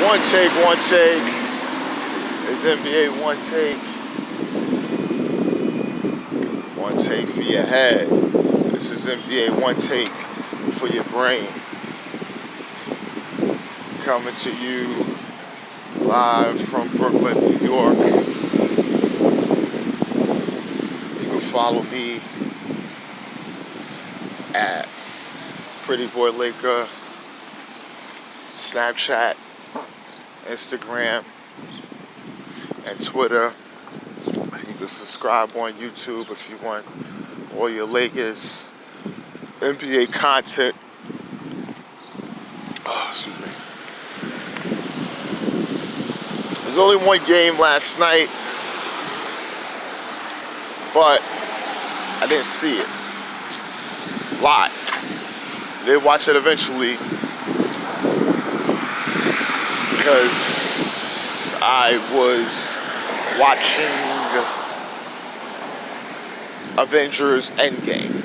One take, one take. It's NBA one take. One take for your head. This is NBA one take for your brain. Coming to you live from Brooklyn, New York. You can follow me at Pretty Boy Laker, Snapchat, Instagram, and Twitter. You can subscribe on YouTube if you want all your Lakers NBA content. Oh, excuse me. There's only one game last night, but I didn't see it live. I did watch it eventually because I was watching Avengers Endgame.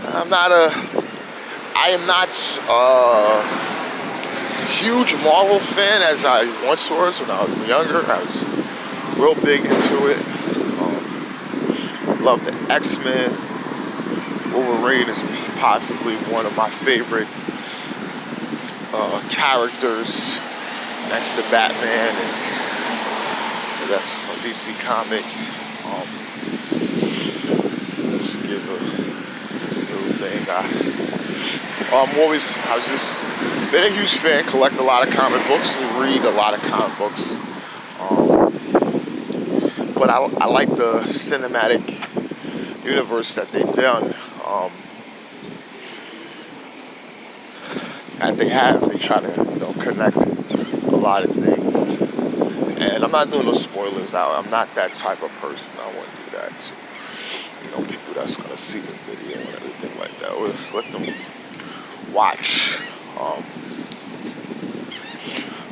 I am not a huge Marvel fan as I once was when I was younger. I was real big into it. Love the X-Men. Wolverine is possibly one of my favorite characters next to Batman, and that's from DC Comics. Let's give a little thing. I was just been a huge fan, collect a lot of comic books, read a lot of comic books. But I like the cinematic universe that they've done. And they try to, connect a lot of things. And I'm not doing no spoilers out. I'm not that type of person. I wouldn't do that to, people that's gonna see the video and everything like that. We'll let them watch.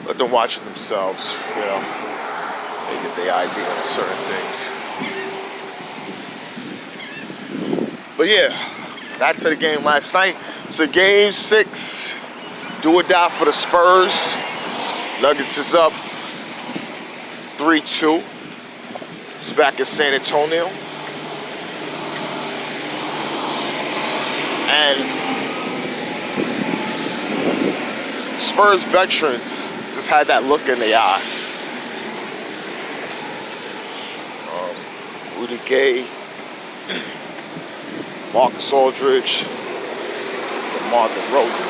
Let them watch it themselves. They get their idea on certain things. But yeah, back to the game last night. So game 6. Do or die for the Spurs. Nuggets is up 3-2. It's back in San Antonio. And Spurs veterans just had that look in their eye. Rudy Gay, Marcus Aldridge, and Marvin Rosen.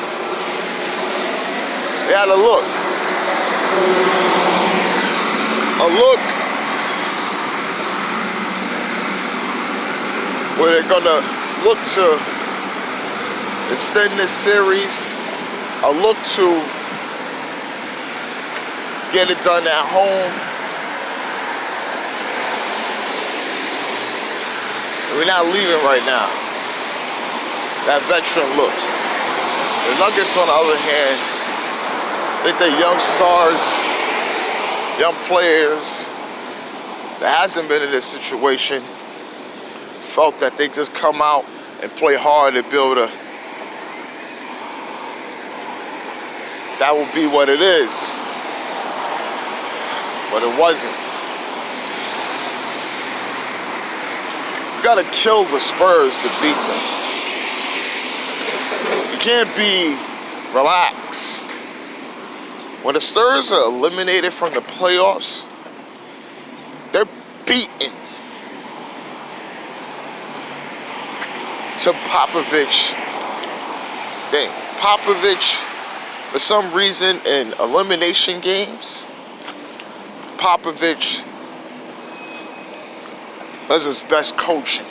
They had a look where they're gonna look to extend this series, a look to get it done at home. We're not leaving right now. That veteran look. The Nuggets, on the other hand, I think they're young stars, young players that hasn't been in this situation, felt that they just come out and play hard and build that will be what it is. But it wasn't. You gotta kill the Spurs to beat them. You can't be relaxed. When the Spurs are eliminated from the playoffs, they're beaten. To Popovich thing. Popovich, for some reason, in elimination games, Popovich does his best coaching.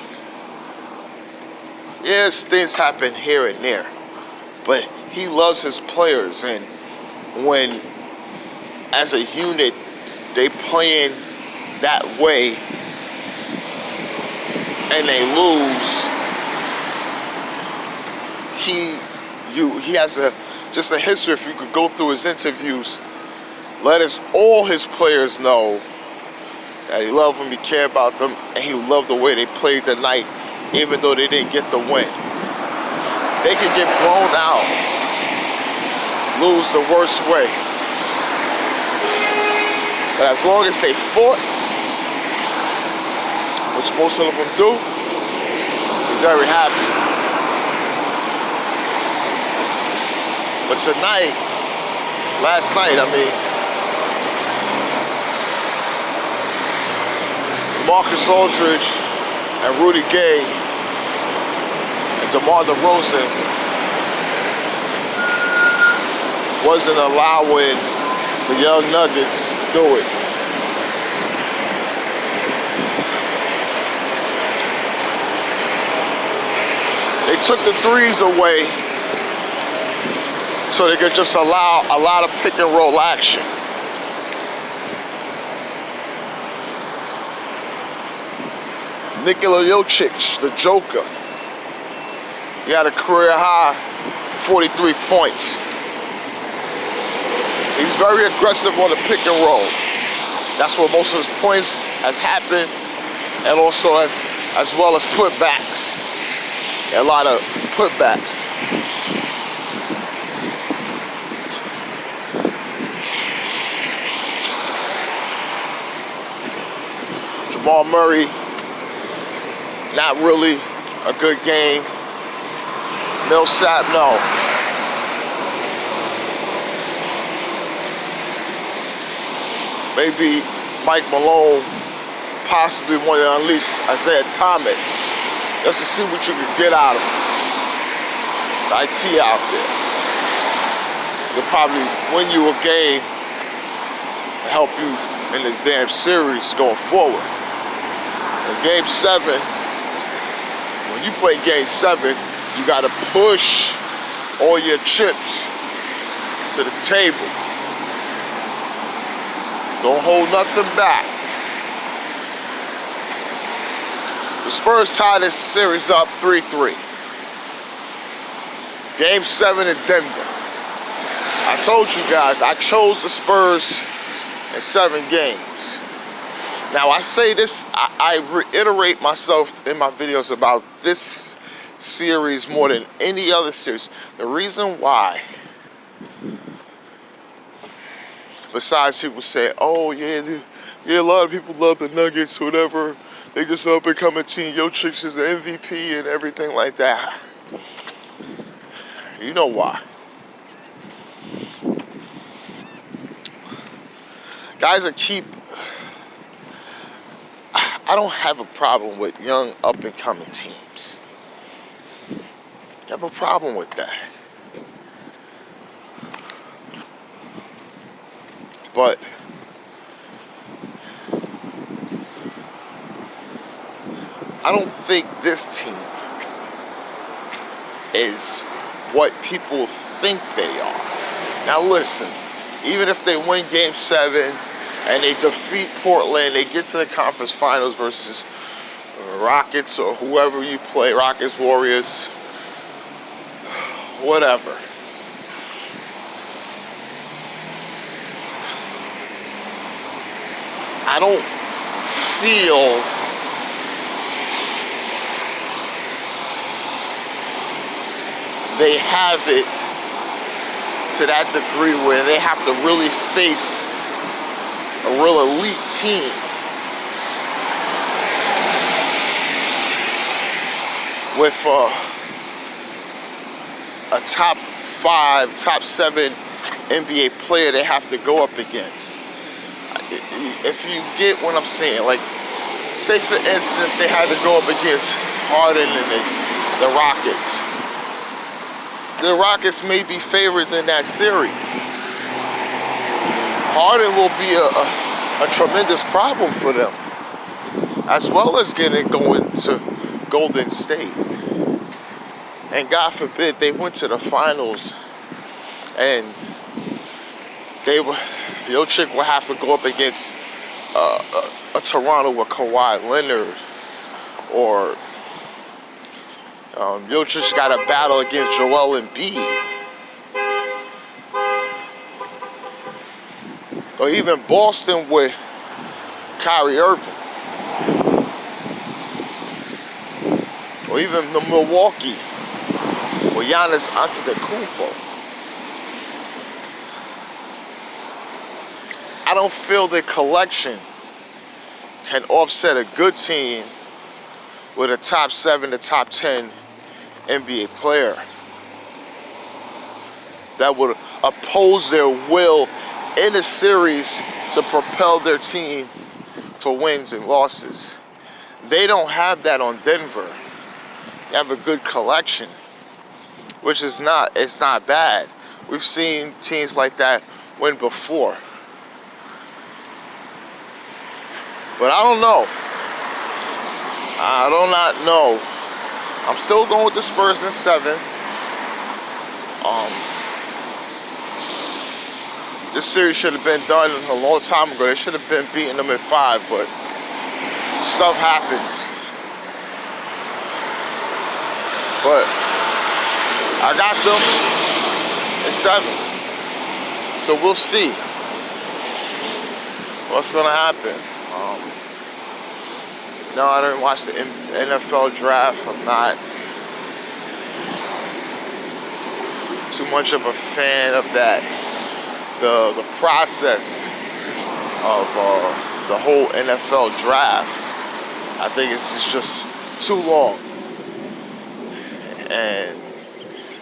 Yes, things happen here and there, but he loves his players, and when, as a unit, they playing that way and they lose, he has just a history. If you could go through his interviews, all his players know that he loved them, he cared about them, and he loved the way they played the night, even though they didn't get the win. They could get blown out lose the worst way. But as long as they fought, which most of them do, he's very happy. But tonight, last night, I mean, Marcus Aldridge and Rudy Gay and DeMar DeRozan wasn't allowing the young Nuggets to do it. They took the threes away so they could just allow a lot of pick and roll action. Nikola Jokic, the Joker, he had a career high 43 points. He's very aggressive on the pick and roll. That's where most of his points has happened, and also as well as putbacks. A lot of putbacks. Jamal Murray, not really a good game. Millsap, no. Maybe Mike Malone possibly want to unleash Isaiah Thomas just to see what you can get out of him. The IT out there. He'll probably win you a game and help you in this damn series going forward. In Game 7, when you play Game 7, you got to push all your chips to the table. Don't hold nothing back. The Spurs tie this series up 3-3. Game 7 in Denver. I told you guys, I chose the Spurs in 7 games. Now I say this, I reiterate myself in my videos about this series more than any other series. The reason why, besides people say, oh yeah, a lot of people love the Nuggets, whatever, they just up and coming team, Jokic is the MVP and everything like that. You know why. Guys that keep, I don't have a problem with young up and coming teams. I have a problem with that. But I don't think this team is what people think they are. Now listen, even if they win Game 7 and they defeat Portland, they get to the conference finals versus Rockets or whoever you play, Rockets, Warriors, whatever. I don't feel they have it to that degree where they have to really face a real elite team with a top 5, top 7 NBA player they have to go up against. If you get what I'm saying, like, say for instance, they had to go up against Harden and the Rockets. The Rockets may be favored in that series. Harden will be a tremendous problem for them, as well as getting going to Golden State. And God forbid they went to the finals and Jokic will have to go up against a Toronto with Kawhi Leonard, or Jokic got a battle against Joel Embiid, or even Boston with Kyrie Irving, or even the Milwaukee with Giannis Antetokounmpo. I don't feel the collection can offset a good team with a top 7 to top 10 NBA player that would oppose their will in a series to propel their team for wins and losses. They don't have that on Denver. They have a good collection, which is it's not bad. We've seen teams like that win before. But I don't know. I do not know. I'm still going with the Spurs in 7. This series should have been done a long time ago. They should have been beating them in 5, but stuff happens. But I got them in 7. So we'll see what's gonna happen. No, I didn't watch the NFL draft. I'm not too much of a fan of that. The process of the whole NFL draft. I think it's just too long. And,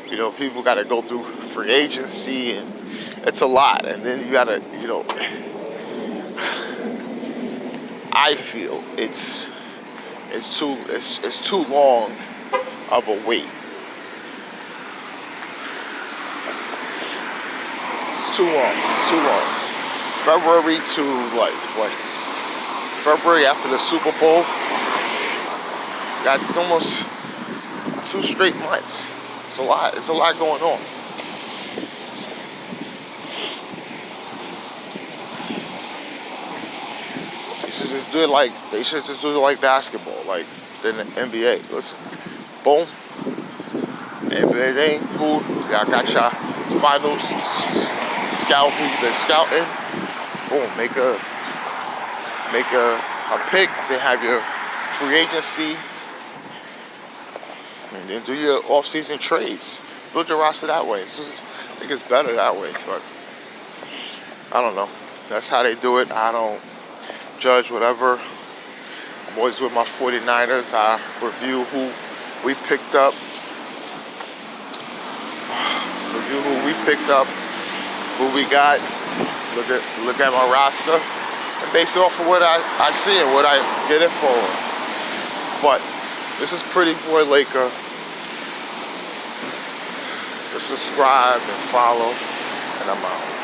you know, people got to go through free agency, and it's a lot. And then you got to, you know, I feel it's too long of a wait. It's too long. February to like February after the Super Bowl. Got almost 2 straight months. It's a lot. It's a lot going on. They should just do it like basketball, like in the NBA. Listen, boom. NBA ain't cool. Y'all got your finals. Scout who you've been scouting. Boom. Make a pick. Then have your free agency. And then do your off-season trades. Build your roster that way. I think it's better that way, but I don't know. That's how they do it. I don't judge whatever. I'm always with my 49ers. I review who we picked up. Who we got. Look at my roster. And base it off of what I see and what I get it for. But this is Pretty Boy Laker. Just subscribe and follow, and I'm out.